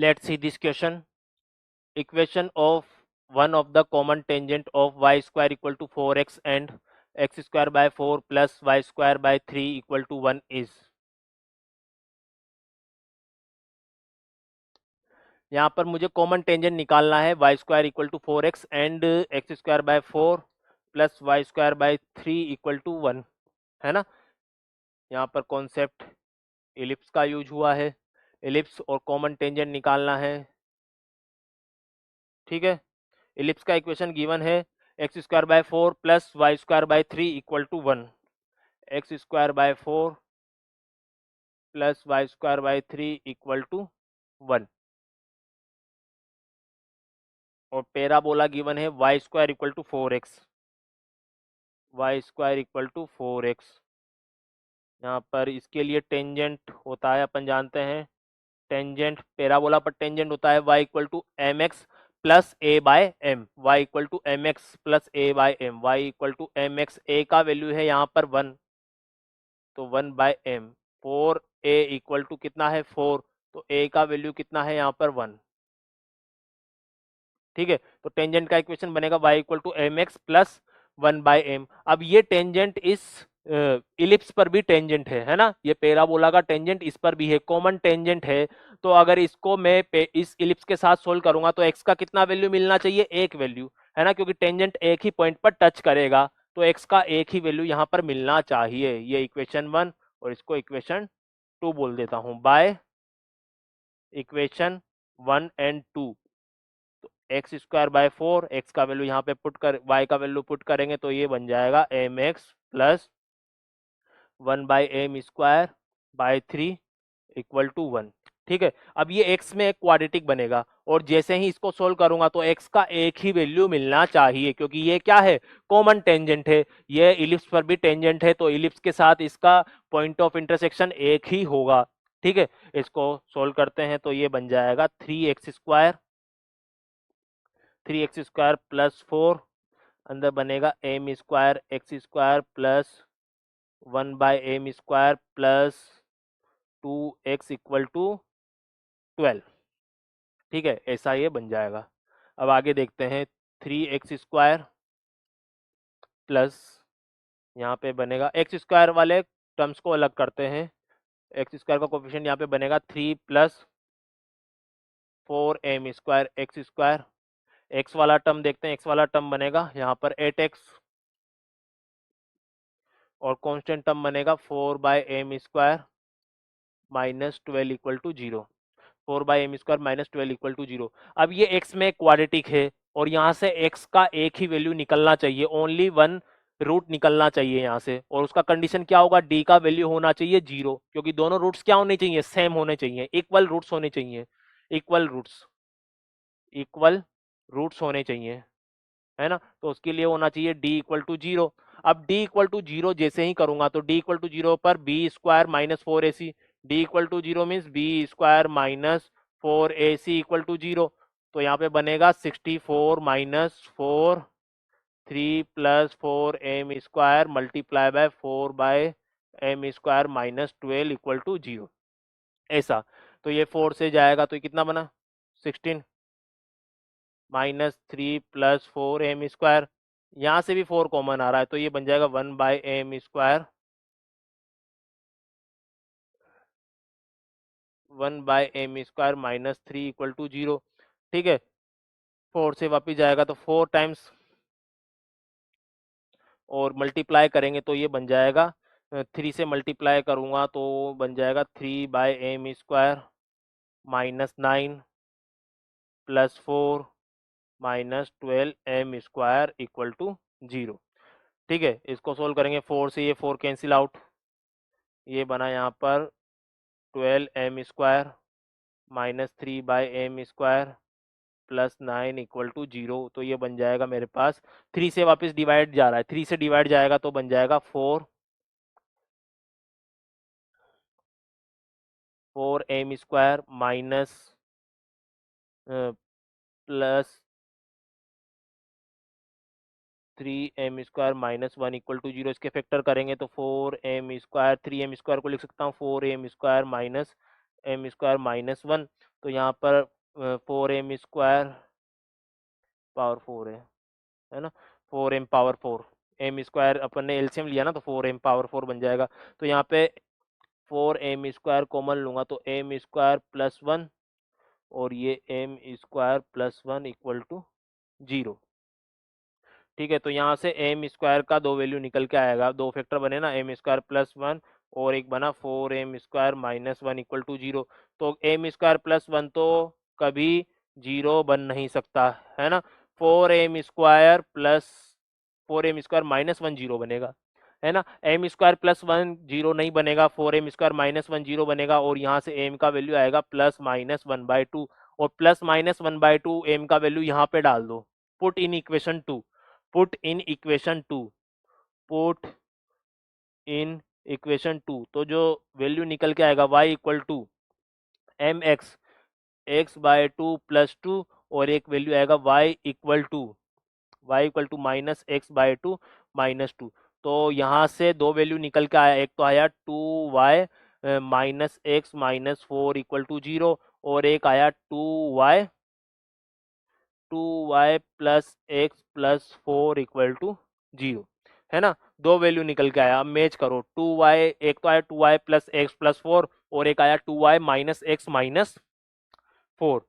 Let's see this question. Equation of one of the common tangent of y square equal to 4x and x square by 4 plus y square by 3 equal to 1 is. यहाँ पर मुझे common tangent निकालना है y square equal to 4x and X square by 4 plus Y square by 3 equal to 1, है ना। यहाँ पर concept ellipse का यूज हुआ है, इलिप्स और कॉमन टेंजेंट निकालना है, ठीक है। इलिप्स का इक्वेशन गिवन है X square by 4 plus Y square by 3 equal to 1, X square by 4 plus Y square by 3 equal to 1 और पैराबोला गिवन है Y square equal to 4x, Y square equal to 4x। यहाँ पर इसके लिए tangent होता है, अपन जानते हैं टेंजेंट पैराबोला पर टेंजेंट होता है y equal to M X plus A by M, Y equal to M X plus A by M, Y equal to M X, A का वैल्यू है यहाँ पर 1 तो 1 by M, 4 A equal to कितना है 4 तो ए का वैल्यू कितना है यहाँ पर 1, ठीक है। तो टेंजेंट का इक्वेशन बनेगा y equal to M X plus 1 by M. अब ये टेंजेंट इस इलिप्स पर भी टेंजेंट है ना, ये पैराबोला का टेंजेंट इस पर भी है, कॉमन टेंजेंट है। तो अगर इसको मैं इस इलिप्स के साथ सोल्व करूंगा तो x का कितना वैल्यू मिलना चाहिए, एक वैल्यू, है ना, क्योंकि टेंजेंट एक ही पॉइंट पर टच करेगा तो x का एक ही वैल्यू यहाँ पर मिलना चाहिए। ये इक्वेशन 1 और इसको इक्वेशन 2 बोल देता हूँ, बाय इक्वेशन 1 एंड 2। तो एक्स स्क्वायर बाय 4, एक्स का वैल्यू यहाँ पे पुट कर, वाई का वैल्यू पुट करेंगे तो ये बन जाएगा M X plus 1 by M square by 3 equal to 1, ठीक है। अब ये x में एक क्वाड्रेटिक बनेगा और जैसे ही इसको सोल्व करूंगा तो x का एक ही वैल्यू मिलना चाहिए, क्योंकि ये क्या है, कॉमन टेंजेंट है, ये इलिप्स पर भी टेंजेंट है तो इलिप्स के साथ इसका पॉइंट ऑफ इंटरसेक्शन एक ही होगा, ठीक है। इसको सोल्व करते हैं तो ये बन जाएगा 3x स्क्वायर प्लस 4, अंदर बनेगा M square X square plus 1 by M square plus 2x equal to 12, ठीक है, ऐसा ये बन जाएगा। अब आगे देखते हैं 3x स्क्वायर प्लस, यहाँ पे बनेगा एक्स स्क्वायर वाले टर्म्स को अलग करते हैं, एक्स स्क्वायर का कोफिशिएंट यहाँ पे बनेगा 3 plus 4m square X square, x वाला टर्म देखते हैं, एक्स वाला टर्म बनेगा यहाँ पर 8x और कांस्टेंट टर्म बनेगा 4 by M square minus 12 equal to 0, 4 by M square minus 12 equal to 0। अब ये x में क्वाड्रेटिक है और यहाँ से x का एक ही वैल्यू निकलना चाहिए, ओनली वन रूट निकलना चाहिए यहाँ से, और उसका कंडीशन क्या होगा, d का वैल्यू होना चाहिए 0, क्योंकि दोनों रूट्स क्या होने चाहिए, सेम होने चाहिए, इक्वल रूट्स होने चाहिए, इक्वल रूट्स, इक्वल रूट्स होने चाहिए, है ना। तो उसके लिए होना चाहिए d इक्वल टू 0। अब d इक्वल टू 0 जैसे ही करूंगा तो d इक्वल टू 0 पर B square minus 4ac, d equal to 0 means B square minus 4ac equal to 0। तो यहाँ पे बनेगा 64 minus 4 3 plus 4m square multiply by 4 by M square minus 12 equal to 0, ऐसा। तो ये 4 से जाएगा तो ये कितना बना 16 माइनस 3 प्लस 4m स्क्वायर, यहाँ से भी 4 कॉमन आ रहा है तो ये बन जाएगा 1 by M square, 1 by M square minus 3 equal to 0, ठीक है। 4 से वापिस जाएगा तो 4 टाइम्स और मल्टीप्लाई करेंगे तो ये बन जाएगा 3 से मल्टीप्लाई करूँगा तो बन जाएगा 3 by M square minus 9 plus 4 minus 12m square equal to 0, ठीक है। इसको सोल्व करेंगे, 4 से ये 4 कैंसिल आउट, ये बना यहाँ पर 12m square minus 3 by M square plus 9 equal to 0। तो ये बन जाएगा मेरे पास, 3 से वापस डिवाइड जा रहा है, 3 से डिवाइड जाएगा तो बन जाएगा 4m square minus plus 3m square minus 1 equal to 0। इसके फैक्टर करेंगे तो 4m स्क्वायर, 3m स्क्वायर को लिख सकता हूँ 4m square minus M square minus one, तो यहाँ पर 4m स्क्वायर पावर 4 है ना, 4m power 4, M square upon ने एलसीएम लिया ना तो 4m पावर 4 बन जाएगा। तो यहाँ पे 4m स्क्वायर कॉमन लूंगा तो एम स्क्वायर प्लस वन, और ये M square plus one equal to 0। ठीक है, तो यहाँ से एम स्क्वायर का दो वैल्यू निकल के आएगा, दो फैक्टर बने ना, एम स्क्वायर प्लस वन और एक बना 4m square minus one equal to 0। तो एम स्क्वायर प्लस वन तो कभी 0 बन नहीं सकता, है ना। 4m स्क्वायर माइनस वन 0 बनेगा, है ना। एम स्क्वायर प्लस वन 0 नहीं बनेगा, 4m स्क्वायर माइनस वन 0 बनेगा, और यहाँ से एम का वैल्यू आएगा plus minus one by two, और plus minus one by two M का वैल्यू यहाँ पे डाल दो, put in equation two, put in equation two, put in equation two, तो जो वैल्यू निकल के आएगा y equal to M X by two plus two, और एक वैल्यू आएगा y equal to minus X by two minus two. तो यहाँ से दो वैल्यू निकल के आया, एक तो आया 2y minus X minus four equal to 0, और एक आया 2y plus X plus four equal to 0, है ना। दो वैल्यू निकल के आया, अब मैच करो, 2y, एक तो आया 2y plus X plus four, और एक आया 2y minus X minus four,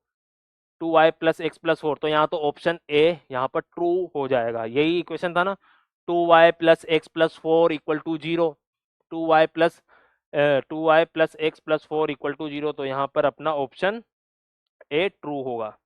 2y plus X plus four, तो यहाँ तो ऑप्शन ए यहाँ पर ट्रू हो जाएगा, यही इक्वेशन था ना, 2y plus X plus four equal to 0, 2y plus 2y plus X plus four equal to 0, तो यहाँ पर अपना ऑप्शन ए ट्रू होगा।